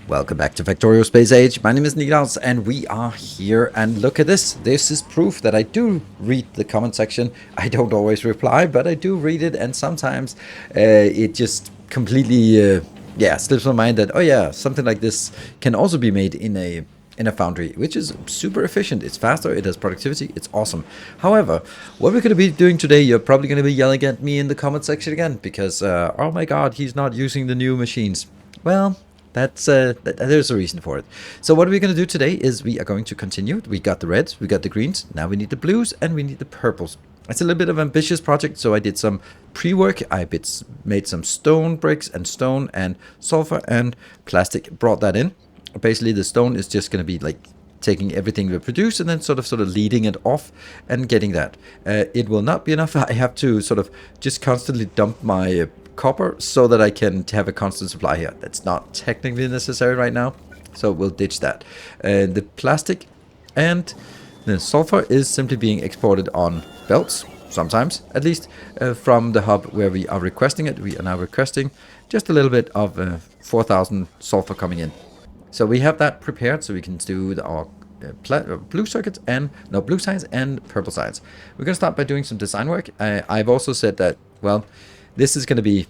Welcome back to Factorio Space Age. My name is Nilaus and we are here, and look at this. This is proof that I do read the comment section. I don't always reply, but I do read it, and sometimes it just completely slips my mind that, oh yeah, something like this can also be made in a foundry, which is super efficient. It's faster, it has productivity, it's awesome. However, what we're going to be doing today, you're probably going to be yelling at me in the comment section again because, oh my god, he's not using the new machines. Well, there's a reason for it. So what we're going to do today is we are going to continue. We got the reds, we got the greens, now we need the blues, and we need the purples. It's a little bit of an ambitious project, so I did some pre-work. I made some stone bricks and stone and sulfur and plastic, brought that in. Basically, the stone is just going to be like taking everything we produce and then sort of leading it off and getting that. It will not be enough. I have to sort of just constantly dump my copper so that I can have a constant supply here. That's not technically necessary right now, so we'll ditch that. The plastic and the sulfur is simply being exported on belts, sometimes at least, from the hub where we are requesting it. We are now requesting just a little bit of 4,000 sulfur coming in. So we have that prepared, so we can do our blue circuits and blue signs and purple signs. We're going to start by doing some design work. I've also said that, well, this is going to be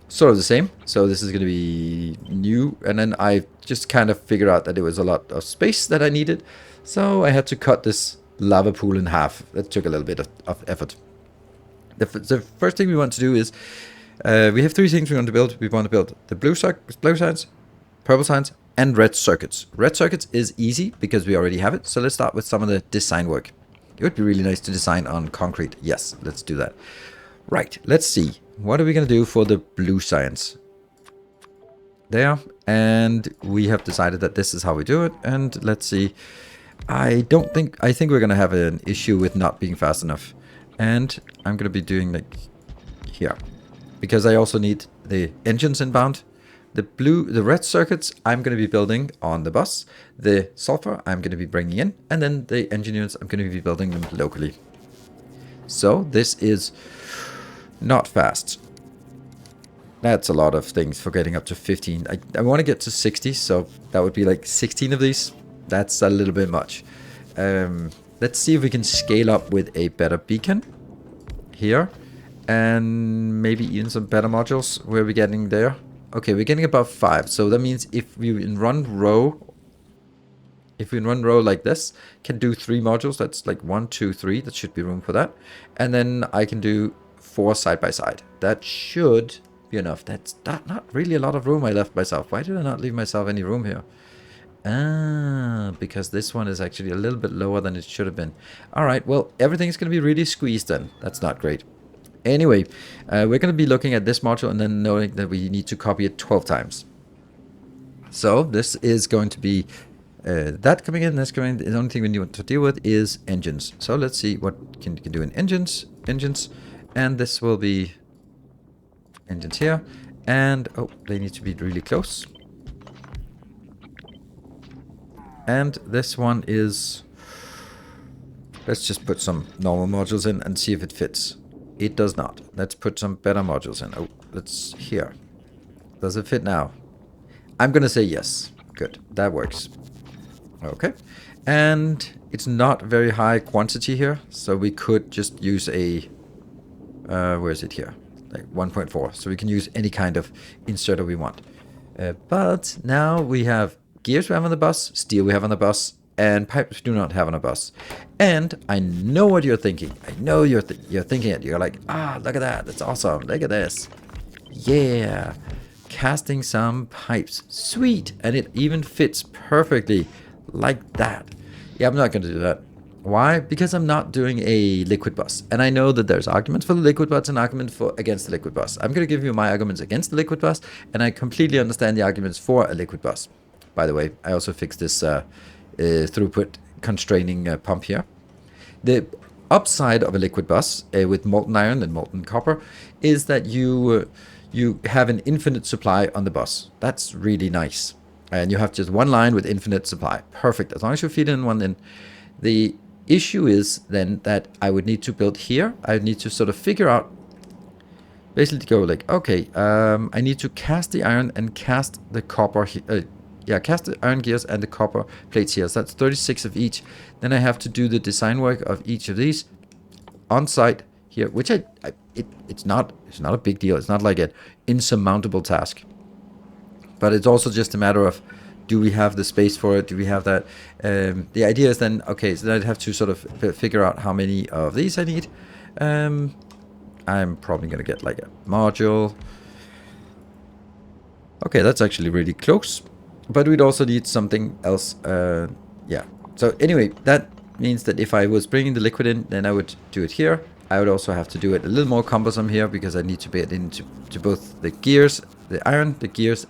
sort of the same. So this is going to be new. And then I just kind of figured out that it was a lot of space that I needed. So I had to cut this lava pool in half. That took a little bit of effort. The first thing we want to do is, we have three things we want to build. We want to build the blue signs, purple signs, and red circuits. Red circuits is easy because we already have it. So let's start with some of the design work. It would be really nice to design on concrete. Yes, let's do that. Right, let's see. What are we going to do for the blue signs? There, and we have decided that this is how we do it. And let's see. I think we're going to have an issue with not being fast enough. And I'm going to be doing like here, because I also need the engines inbound. The red circuits I'm going to be building on the bus. The sulfur I'm going to be bringing in, and then the engineers I'm going to be building them locally. So this is not fast. That's a lot of things for getting up to 15. I want to get to 60, so that would be like 16 of these. That's a little bit much. Let's see if we can scale up with a better beacon here, and maybe even some better modules. Where are we getting there? Okay, we're getting above 5, so that means if we in one row like this, can do 3 modules. That's like 1, 2, 3. That should be room for that. And then I can do 4 side by side. That should be enough. That's not really a lot of room I left myself. Why did I not leave myself any room here? Because this one is actually a little bit lower than it should have been. All right, well, everything's going to be really squeezed then. That's not great. Anyway, we're going to be looking at this module and then knowing that we need to copy it 12 times. So this is going to be that coming in, that's coming in. The only thing we need to deal with is engines. So let's see what can do in engines, and this will be engines here. And, oh, they need to be really close. And this one is, let's just put some normal modules in and see if it fits. It does not. Let's put some better modules in. Oh, let's here. Does it fit now? I'm going to say yes. Good. That works. Okay. And it's not very high quantity here, so we could just use a, where is it here? Like 1.4. So we can use any kind of inserter we want. But now we have gears we have on the bus, steel we have on the bus, and pipes we do not have on a bus. And I know what you're thinking. I know you're thinking it. You're like, look at that. That's awesome. Look at this. Yeah. Casting some pipes. Sweet. And it even fits perfectly like that. Yeah, I'm not going to do that. Why? Because I'm not doing a liquid bus. And I know that there's arguments for the liquid bus and arguments against the liquid bus. I'm going to give you my arguments against the liquid bus, and I completely understand the arguments for a liquid bus. By the way, I also fixed this throughput constraining pump here. The upside of a liquid bus with molten iron and molten copper is that you have an infinite supply on the bus. That's really nice. And you have just one line with infinite supply. Perfect. As long as you feed in one in. The issue is then that I would need to build here. I would need to sort of figure out, basically go like, okay, I need to cast the iron and cast the copper yeah, cast the iron gears and the copper plates here. So that's 36 of each. Then I have to do the design work of each of these on site here, which it's not a big deal. It's not like an insurmountable task, but it's also just a matter of, do we have the space for it? Do we have that? The idea is then, okay, so then I'd have to sort of figure out how many of these I need. I'm probably gonna get like a module. Okay, that's actually really close, but we'd also need something else. Yeah, so anyway, that means that if I was bringing the liquid in, then I would do it here. I would also have to do it a little more cumbersome here, because I need to put it into both the gears, the iron, the gears,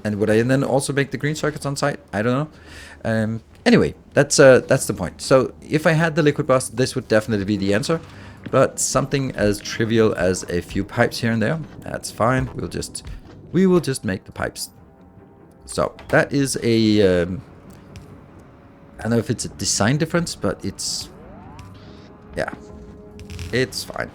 and would I then also make the green circuits on site? I don't know. Anyway, that's the point. So if I had the liquid bus, this would definitely be the answer. But something as trivial as a few pipes here and there, that's fine. We will just make the pipes. So that is a, I don't know if it's a design difference, but it's, yeah, it's fine.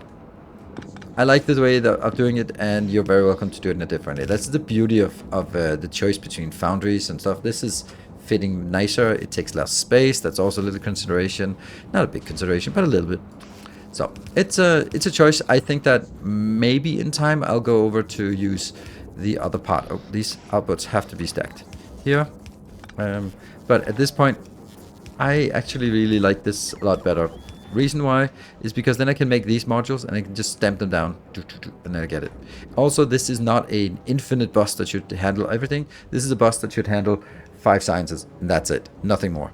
I like the way of doing it, and you're very welcome to do it in a different way. That's the beauty of the choice between foundries and stuff. This is fitting nicer. It takes less space. That's also a little consideration. Not a big consideration, but a little bit. So it's a choice. I think that maybe in time I'll go over to use the other part. Oh, these outputs have to be stacked here. But at this point, I actually really like this a lot better. Reason why is because then I can make these modules and I can just stamp them down and then I get it. Also, this is not an infinite bus that should handle everything. This is a bus that should handle 5 sciences, and that's it, nothing more.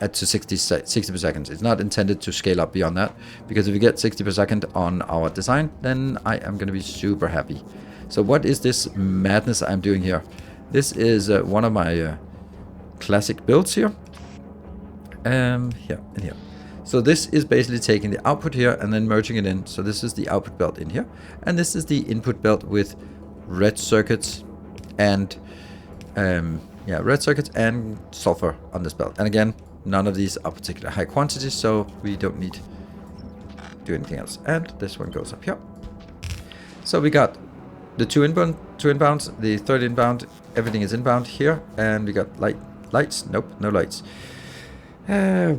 At to 60 per second. It's not intended to scale up beyond that, because if we get 60 per second on our design, then I am going to be super happy. So what is this madness I'm doing here? This is one of my classic builds here. Here and here. So this is basically taking the output here and then merging it in. So this is the output belt in here, and this is the input belt with red circuits and yeah, red circuits and sulfur on this belt. And again, none of these are particularly high quantities, so we don't need to do anything else. And this one goes up here. So we got the two inbounds, the third inbound, everything is inbound here, and we got lights. Nope, no lights. I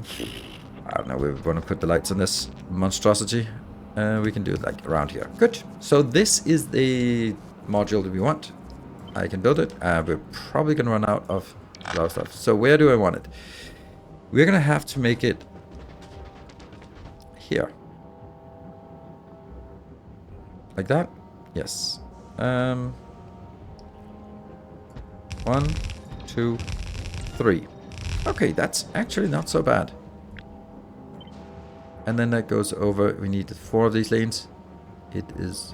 don't know, we want to put the lights on this monstrosity. We can do it like around here. Good. So this is the module that we want. I can build it. We're probably going to run out of a lot of stuff. So where do I want it? We're going to have to make it here. Like that? Yes. 1, 2, 3. Okay, that's actually not so bad. And then that goes over. We need 4 of these lanes. It is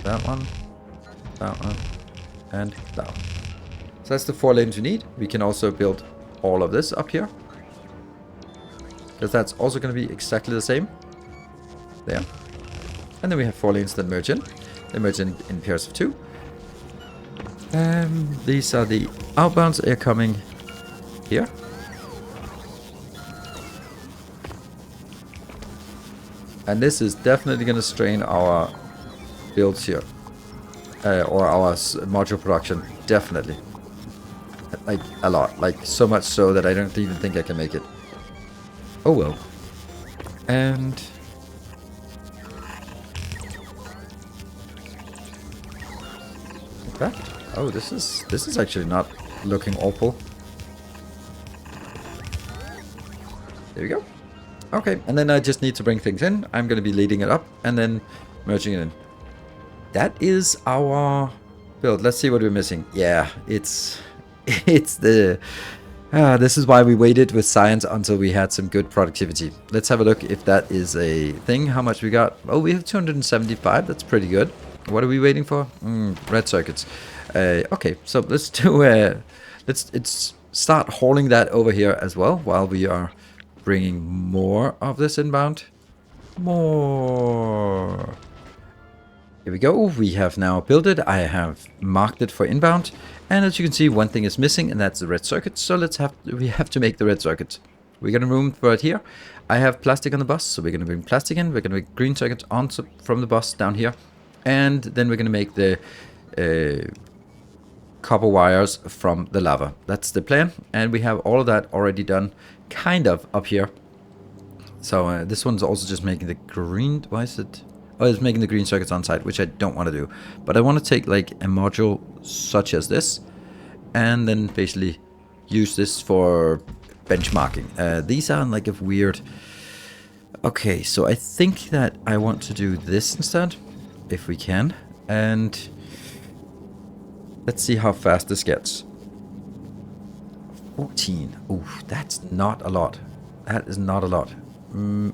that one, and that one. So that's the 4 lanes we need. We can also build all of this up here, because that's also going to be exactly the same. There. And then we have 4 lanes that merge in. They merge in pairs of 2. These are the outbounds. They're coming here. And this is definitely going to strain our builds here. Or our module production. Definitely. Like, a lot. Like, so much so that I don't even think I can make it. Oh well. And... like that. Oh, this is actually not looking awful. There we go. Okay, and then I just need to bring things in. I'm going to be leading it up and then merging it in. That is our build. Let's see what we're missing. Yeah, it's the... this is why we waited with science until we had some good productivity. Let's have a look if that is a thing. How much we got? Oh, we have 275. That's pretty good. What are we waiting for? Red circuits. Okay, so let's do... let's start hauling that over here as well while we are bringing more of this inbound. More. Here we go. We have now built it. I have marked it for inbound. And as you can see, one thing is missing, and that's the red circuit. So we have to make the red circuit. We're going to room for it here. I have plastic on the bus, so we're going to bring plastic in. We're going to make green circuits on from the bus down here. And then we're going to make the copper wires from the lava. That's the plan, and we have all of that already done, kind of, up here. So this one's also just making the green, why is it? Oh, it's making the green circuits on site, which I don't want to do. But I want to take like a module such as this, and then basically use this for benchmarking. These are like a weird... Okay, so I think that I want to do this instead, if we can. And let's see how fast this gets. 14. Ooh, that's not a lot. That is not a lot.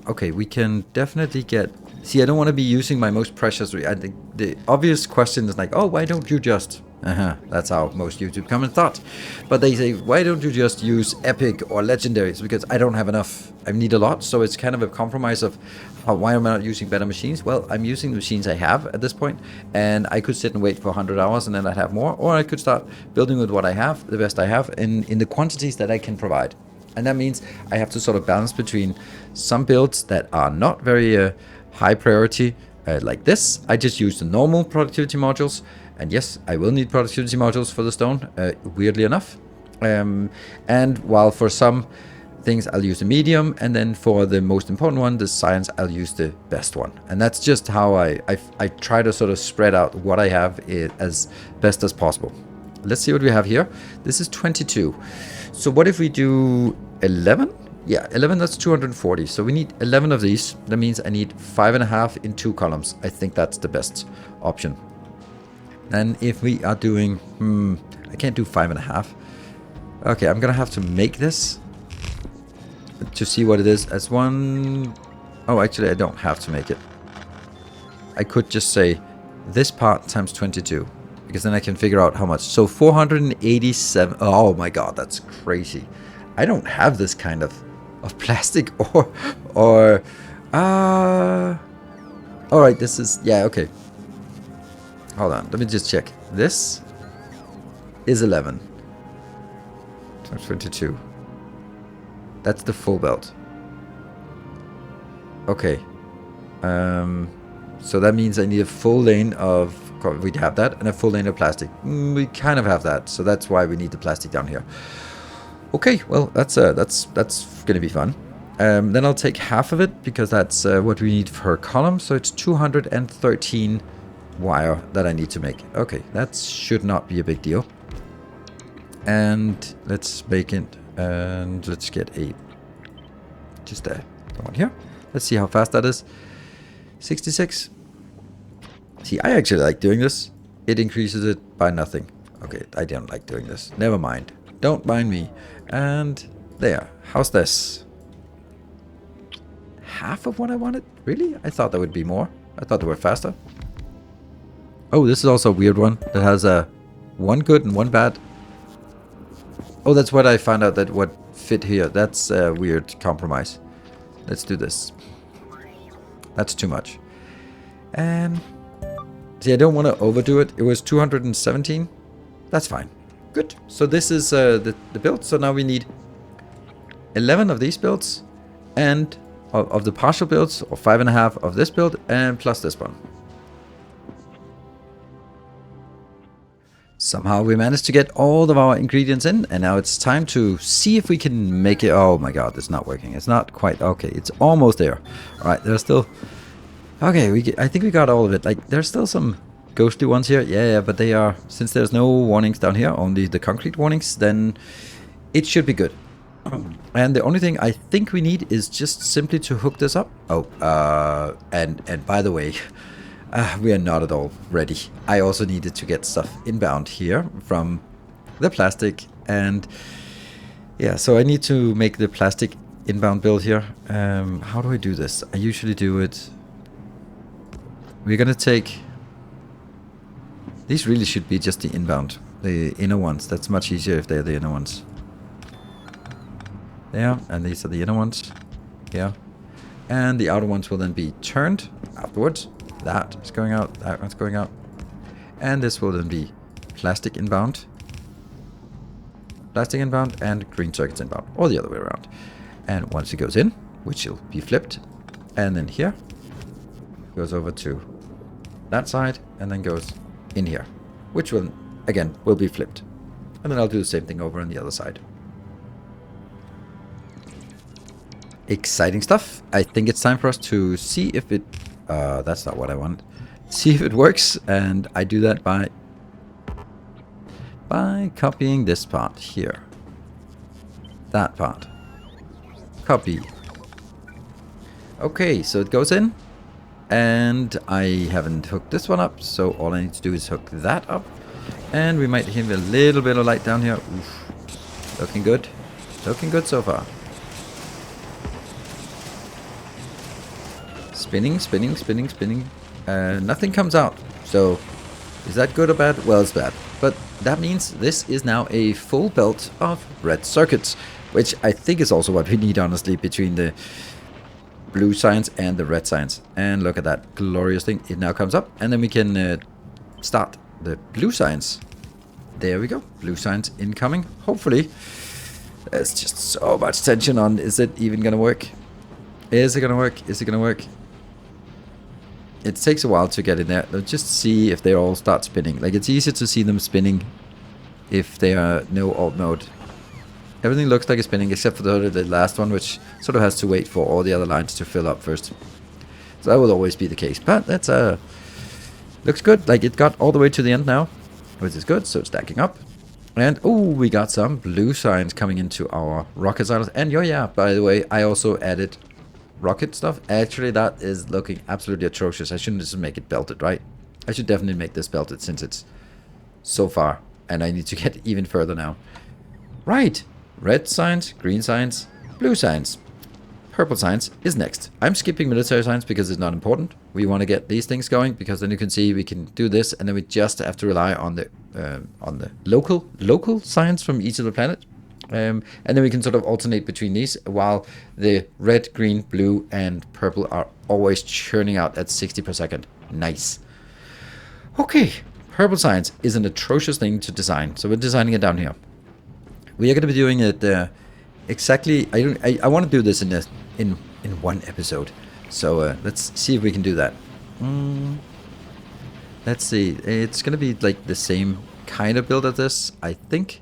Okay, we can definitely get... See, I don't want to be using my most precious... I think the obvious question is like, oh, why don't you just... That's how most YouTube comments thought. But they say, why don't you just use epic or legendaries? Because I don't have enough. I need a lot, so it's kind of a compromise of why am I not using better machines? Well, I'm using the machines I have at this point, and I could sit and wait for 100 hours and then I'd have more, or I could start building with what I have, the best I have, in the quantities that I can provide. And that means I have to sort of balance between some builds that are not very high priority, like this. I just use the normal productivity modules. And yes, I will need productivity modules for the stone, weirdly enough. And while for some things I'll use the medium, and then for the most important one, the science, I'll use the best one. And that's just how I try to sort of spread out what I have as best as possible. Let's see what we have here. This is 22. So what if we do 11? Yeah, 11, that's 240. So we need 11 of these. That means I need 5.5 in 2 columns. I think that's the best option. And if we are doing, I can't do 5.5. Okay, I'm gonna have to make this to see what it is as one. Oh, actually, I don't have to make it. I could just say this part times 22, because then I can figure out how much. So 487. Oh my god, that's crazy. I don't have this kind of plastic or all right, this is, yeah, okay. Hold on, let me just check. This is 11 times 22. That's the full belt. Okay. So that means I need a full lane of... We'd have that, and a full lane of plastic. We kind of have that, so that's why we need the plastic down here. Okay, well, that's gonna be fun. Then I'll take half of it, because that's what we need per column. So it's 213 wire that I need to make. Okay, that should not be a big deal. And let's make it, and let's get just the one here. Let's see how fast that is. 66. See, I actually like doing this. It increases it by nothing. Okay, I don't like doing this. Never mind. Don't mind me. And there. How's this? Half of what I wanted? Really? I thought that would be more. I thought they were faster. Oh, this is also a weird one that has one good and one bad. Oh, that's what I found out that what fit here. That's a weird compromise. Let's do this. That's too much. And see, I don't want to overdo it. It was 217. That's fine. Good. So this is the build. So now we need 11 of these builds, and of the partial builds, or 5.5 of this build, and plus this one. Somehow we managed to get all of our ingredients in, and now it's time to see if we can make it. Oh my god, it's not working. It's not quite okay. It's almost there. All right, there's still... Okay, I think we got all of it. Like, there's still some ghostly ones here. Yeah, but they are... Since there's no warnings down here, only the concrete warnings, then it should be good. And the only thing I think we need is just simply to hook this up. Oh, and by the way... we are not at all ready. I also needed to get stuff inbound here from the plastic, and yeah, so I need to make the plastic inbound build here. How do I do this? I usually do it... We're gonna take... These really should be just the inbound, the inner ones. That's much easier if they're the inner ones. There, and these are the inner ones. Yeah. And the outer ones will then be turned afterwards. That is going out, that one's going out. And this will then be plastic inbound. Plastic inbound and green circuits inbound. Or the other way around. And once it goes in, which will be flipped. And then here. Goes over to that side. And then goes in here. Which will again, will be flipped. And then I'll do the same thing over on the other side. Exciting stuff. I think it's time for us to see if it... that's not what I want. See if it works, and I do that by copying this part here. That part. Copy. Okay, so it goes in, and I haven't hooked this one up, so all I need to do is hook that up, and we might have a little bit of light down here. Oof. Looking good. Looking good so far. Spinning, spinning, spinning, spinning. Nothing comes out, so is that good or bad? Well, it's bad. But that means this is now a full belt of red circuits, which I think is also what we need, honestly, between the blue signs and the red signs. And look at that glorious thing. It now comes up, and then we can start the blue signs. There we go. Blue signs incoming. Hopefully. There's just so much tension on. Is it even going to work? Is it going to work? Is it going to work? It takes a while to get in there. Let's just see if they all start spinning. Like, it's easier to see them spinning if they are no alt mode. Everything looks like it's spinning except for the last one, which sort of has to wait for all the other lines to fill up first. So that will always be the case. But that's looks good. Like, it got all the way to the end now, which is good. So it's stacking up. And, oh, we got some blue signs coming into our rocket silos. And, oh yeah, by the way, I also added rocket stuff. Actually, that is looking absolutely atrocious. I shouldn't just make it belted, right? I should definitely make this belted since it's so far. And I need to get even further now. Right. Red signs, green signs, blue signs. Purple signs is next. I'm skipping military signs because it's not important. We want to get these things going because then you can see we can do this, and then we just have to rely on the local signs from each of the planet. And then we can sort of alternate between these while the red, green, blue, and purple are always churning out at 60 per second. Nice. Okay, purple signs is an atrocious thing to design, so we're designing it down here. We are going to be doing it exactly. I want to do this in one episode, so let's see if we can do that. Let's see. It's going to be like the same kind of build as this, I think.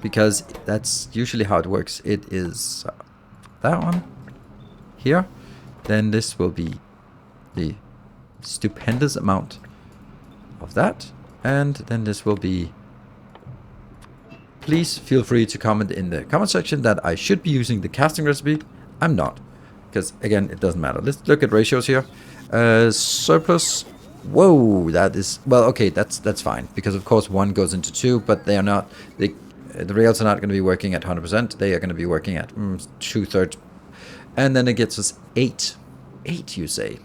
Because that's usually how it works. It is that one here. Then this will be the stupendous amount of that. And then this will be... Please feel free to comment in the comment section that I should be using the casting recipe. I'm not. Because, again, it doesn't matter. Let's look at ratios here. Surplus... Whoa, that is... Well, okay, that's fine. Because, of course, one goes into two, but they are not... The rails are not going to be working at 100%. They are going to be working at 2/3. And then it gets us 8. 8, you say?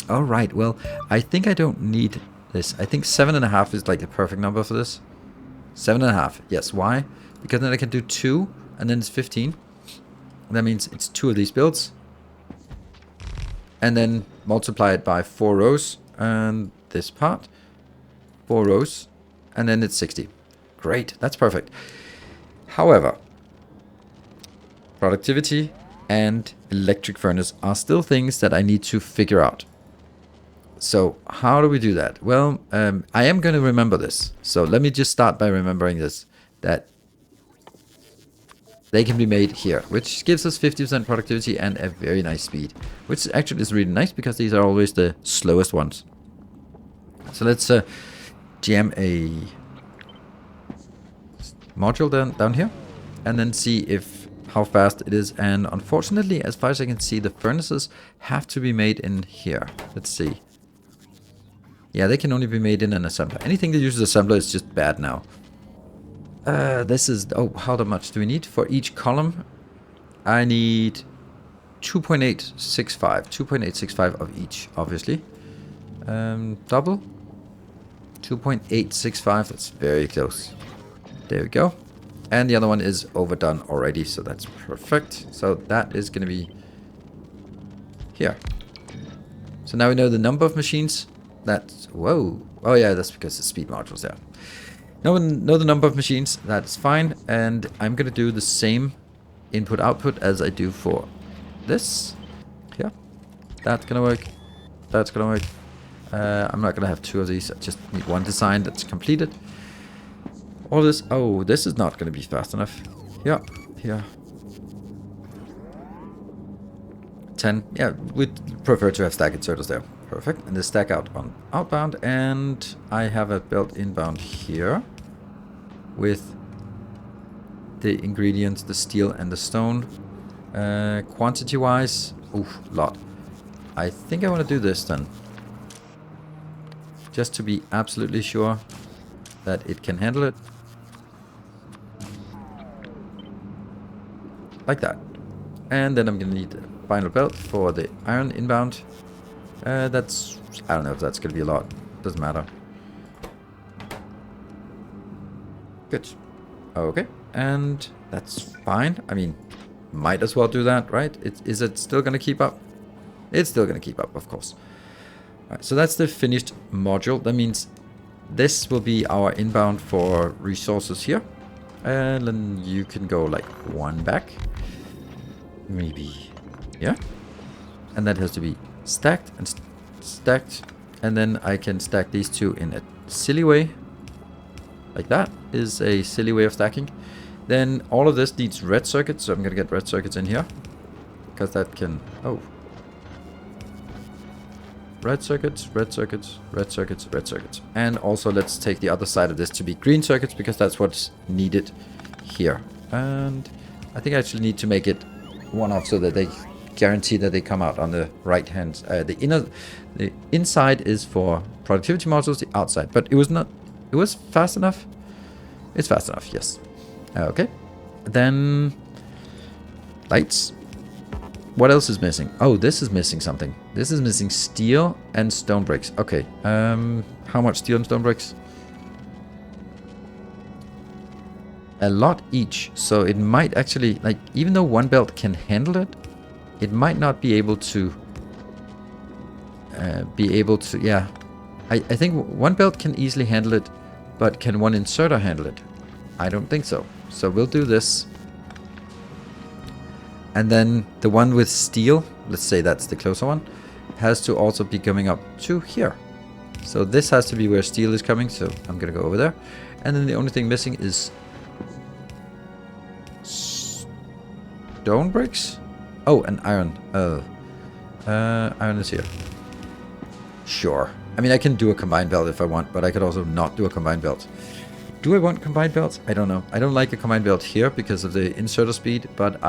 All right. Well, I think I don't need this. I think 7.5 is like the perfect number for this. 7.5. Yes. Why? Because then I can do 2, and then it's 15. That means it's 2 of these builds. And then multiply it by 4 rows. And this part. 4 rows. And then it's 60. Great, that's perfect. However, productivity and electric furnace are still things that I need to figure out. So how do we do that? Well, I am going to remember this. So let me just start by remembering this, that they can be made here, which gives us 50% productivity and a very nice speed, which actually is really nice because these are always the slowest ones. So let's jam a module down here and then see how fast it is. And unfortunately, as far as I can see, the furnaces have to be made in here. Let's see. Yeah, they can only be made in an assembler. Anything that uses assembler is just bad now. This is... Oh, how much do we need? For each column, I need 2.865. 2.865 of each, obviously. Double. 2.865. That's very close. There we go. And the other one is overdone already, so that's perfect. So that is going to be here. So now we know the number of machines. That's... Whoa. Oh yeah, that's because the speed module's there. Know the number of machines. That's fine. And I'm going to do the same input-output as I do for this. Yeah. That's going to work. That's going to work. I'm not gonna have two of these. I just need one design that's completed. All this. Oh, this is not gonna be fast enough. Yeah, here. 10. Yeah, we'd prefer to have stack inserters there. Perfect. And the stack out on outbound, and I have a belt inbound here with the ingredients, the steel and the stone. Quantity wise, oof, lot. I think I want to do this then, just to be absolutely sure that it can handle it. Like that. And then I'm gonna need a final belt for the iron inbound. That's, I don't know if that's gonna be a lot. Doesn't matter. Good. Okay. And that's fine. I mean, might as well do that, right? Is it still gonna keep up? It's still gonna keep up, of course. Alright, so that's the finished module. That means this will be our inbound for resources here. And then you can go like one back. Maybe. Yeah. And that has to be stacked and stacked. And then I can stack these two in a silly way. Like that is a silly way of stacking. Then all of this needs red circuits. So I'm going to get red circuits in here. Because that can... Oh. Red circuits, red circuits, red circuits, red circuits. And also let's take the other side of this to be green circuits, because that's what's needed here. And I think I actually need to make it one off so that they guarantee that they come out on the right hand. The inside is for productivity modules, the outside. But it was not, it was fast enough. It's fast enough, yes. Okay. Then lights. What else is missing? Oh, this is missing something. This is missing steel and stone bricks. Okay. How much steel and stone bricks? A lot each. So it might actually, like, even though one belt can handle it, it might not be able to. Yeah. I think one belt can easily handle it, but can one inserter handle it? I don't think so. So we'll do this. And then the one with steel, let's say that's the closer one, has to also be coming up to here. So this has to be where steel is coming, so I'm going to go over there. And then the only thing missing is stone bricks? Oh, and iron. Iron is here. Sure. I mean, I can do a combined belt if I want, but I could also not do a combined belt. Do I want combined belts? I don't know. I don't like a combined belt here because of the inserter speed, but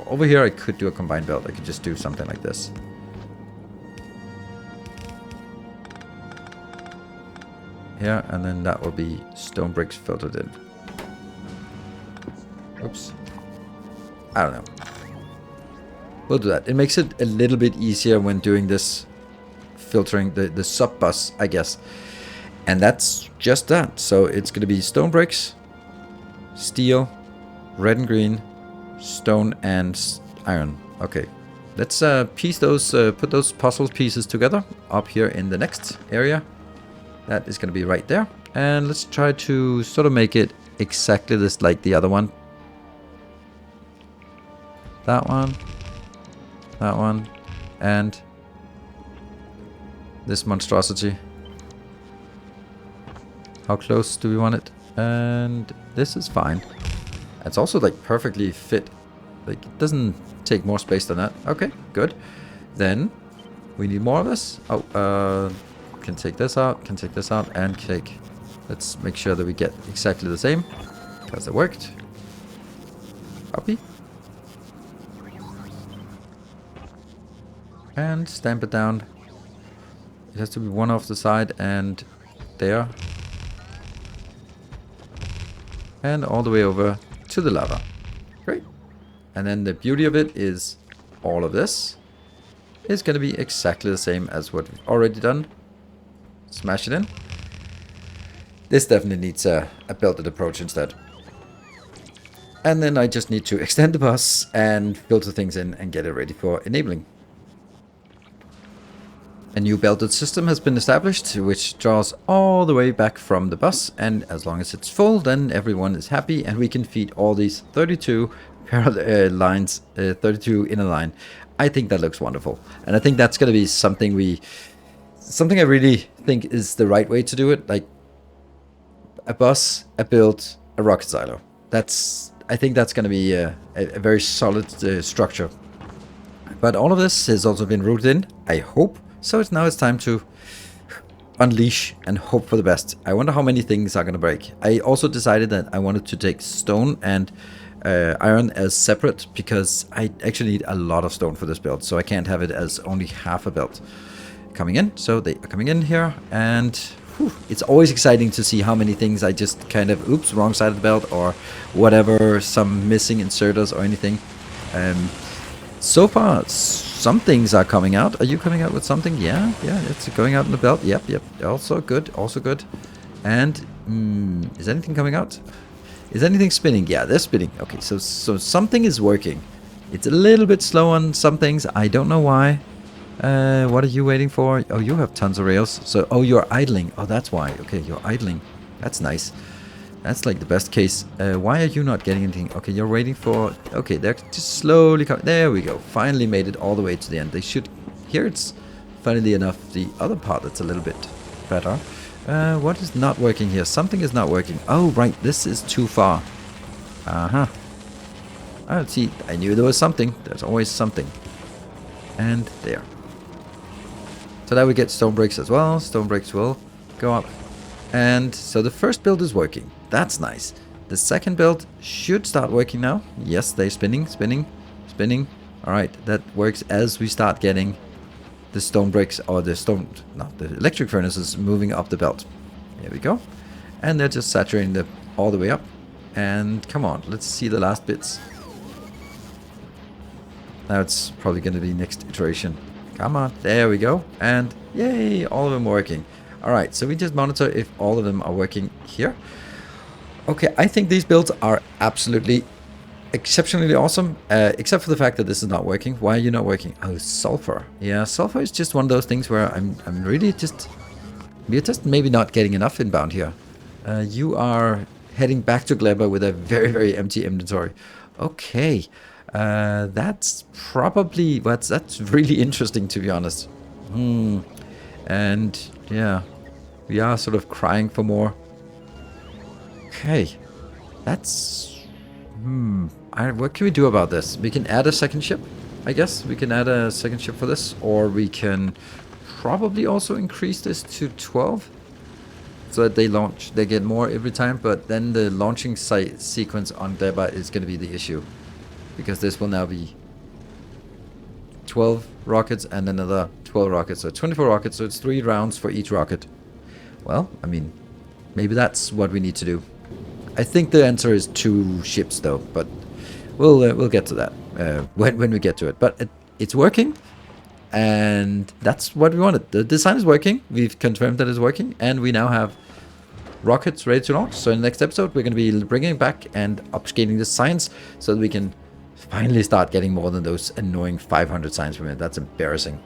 over here I could do a combined belt. I could just do something like this. Here, and then that will be stone bricks filtered in. Oops. I don't know. We'll do that. It makes it a little bit easier when doing this filtering, the sub bus, I guess. And that's just that. So it's going to be stone bricks, steel, red and green, stone and iron. Okay. Let's piece those, put those puzzle pieces together up here in the next area. That is going to be right there. And let's try to sort of make it exactly this like the other one. That one, and this monstrosity. How close do we want it? And this is fine. It's also like perfectly fit. Like it doesn't take more space than that. Okay, good. Then we need more of this. Oh, can take this out, can take this out, and take. Let's make sure that we get exactly the same, because it worked. Copy. And stamp it down. It has to be one off the side and there. And all the way over to the lava. Great. And then the beauty of it is all of this is going to be exactly the same as what we've already done. Smash it in. This definitely needs a belted approach instead. And then I just need to extend the bus and filter things in and get it ready for enabling. A new belted system has been established, which draws all the way back from the bus, and as long as it's full, then everyone is happy, and we can feed all these 32 parallel lines, 32 in a line. I think that looks wonderful, and I think that's going to be something we something I really think is the right way to do it. Like a bus, a build, a rocket silo. I think that's going to be a very solid structure. But all of this has also been rooted in, I hope. So now it's time to unleash and hope for the best. I wonder how many things are going to break. I also decided that I wanted to take stone and iron as separate, because I actually need a lot of stone for this build. So I can't have it as only half a build coming in. So they are coming in here, and whew, it's always exciting to see how many things I just kind of, oops, wrong side of the belt or whatever, some missing inserters or anything. So far, some things are coming out. Are you coming out with something? Yeah, it's going out in the belt. Yep. Also good, And is anything coming out? Is anything spinning? Yeah, they're spinning. Okay, so something is working. It's a little bit slow on some things. I don't know why. What are you waiting for? Oh, you have tons of rails. So, oh, you're idling. Oh, that's why. Okay, you're idling. That's nice. That's like the best case. Why are you not getting anything? Okay, you're waiting for... Okay, they're just slowly coming. There we go. Finally made it all the way to the end. They should... Here it's, funnily enough, the other part that's a little bit better. What is not working here? Something is not working. Oh, right. This is too far. Uh-huh. Oh, see, I knew there was something. There's always something. And there. So now we get stone bricks as well. Stone bricks will go up. And so the first build is working. That's nice. The second build should start working now. Yes, they're spinning. All right, that works as we start getting the stone bricks, or the electric furnaces moving up the belt. Here we go. And they're just saturating all the way up. And come on, let's see the last bits. Now it's probably going to be next iteration. Come on, there we go. And yay, all of them working. All right, so we just monitor if all of them are working here. Okay, I think these builds are absolutely exceptionally awesome, except for the fact that this is not working. Why are you not working? Oh, sulfur. Yeah, sulfur is just one of those things where I'm really we're just maybe not getting enough inbound here. You are heading back to Gleba with a very, very empty inventory. Okay, that's probably, that's really interesting, to be honest. And yeah, we are sort of crying for more. Okay, that's... what can we do about this? We can add a second ship, I guess. We can add a second ship for this, or we can probably also increase this to 12, so that they get more every time. But then the launching sequence on Deba is going to be the issue, because this will now be 12 rockets and another 12 rockets, so 24 rockets, so it's 3 rounds for each rocket. Well, I mean, maybe that's what we need to do. I think the answer is 2 ships, though, but we'll get to that when we get to it. But it's working, and that's what we wanted. The design is working. We've confirmed that it's working, and we now have rockets ready to launch. So in the next episode, we're going to be bringing back and upscaling the science so that we can finally start getting more than those annoying 500 science per minute. That's embarrassing.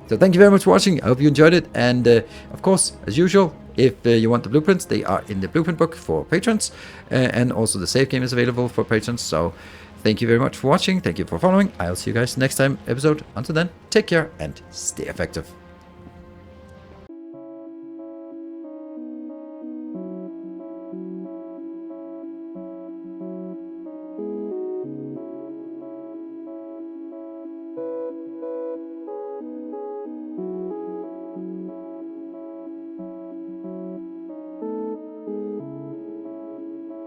So thank you very much for watching. I hope you enjoyed it. And of course, as usual, if you want the blueprints, they are in the blueprint book for patrons. And also the save game is available for patrons. So thank you very much for watching. Thank you for following. I'll see you guys next time episode. Until then, take care and stay effective.